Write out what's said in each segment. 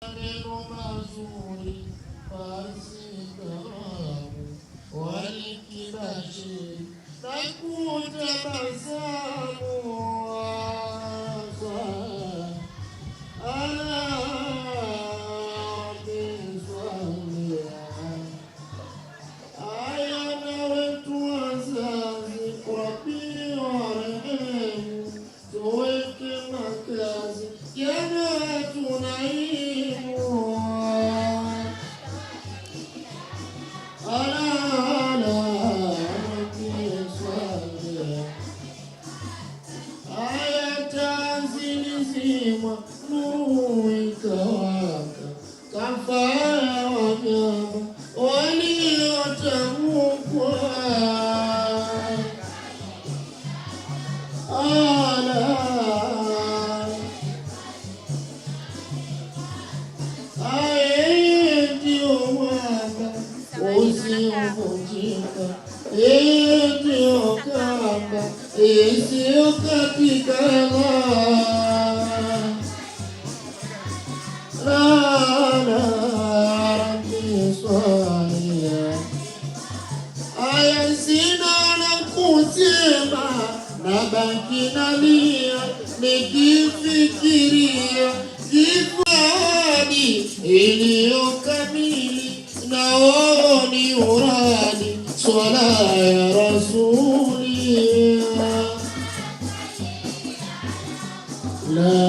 maneno mazuri pasikaramu walikibashiri na kutabasamu ala biswamia aya na wetu wazazi kwa pia warehemu tuweke makazi yana tunaimu ala biswamia aya tanzilizimwa nuikawaka kafaya wanyama waliotamukwa ala aye ndio mwamba usiovunjika, ndio kamba isiyokatikana. Aya sina la kusema, nabaki nalia nikifikiria hifadhi iliyokamili nao ni uradi swala ya rasuli la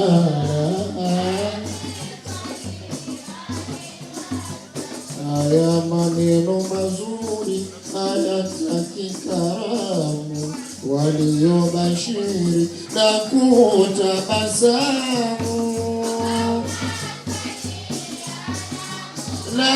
aya maneno mazuri hayataki karamu waliobashiri na kutabasamu la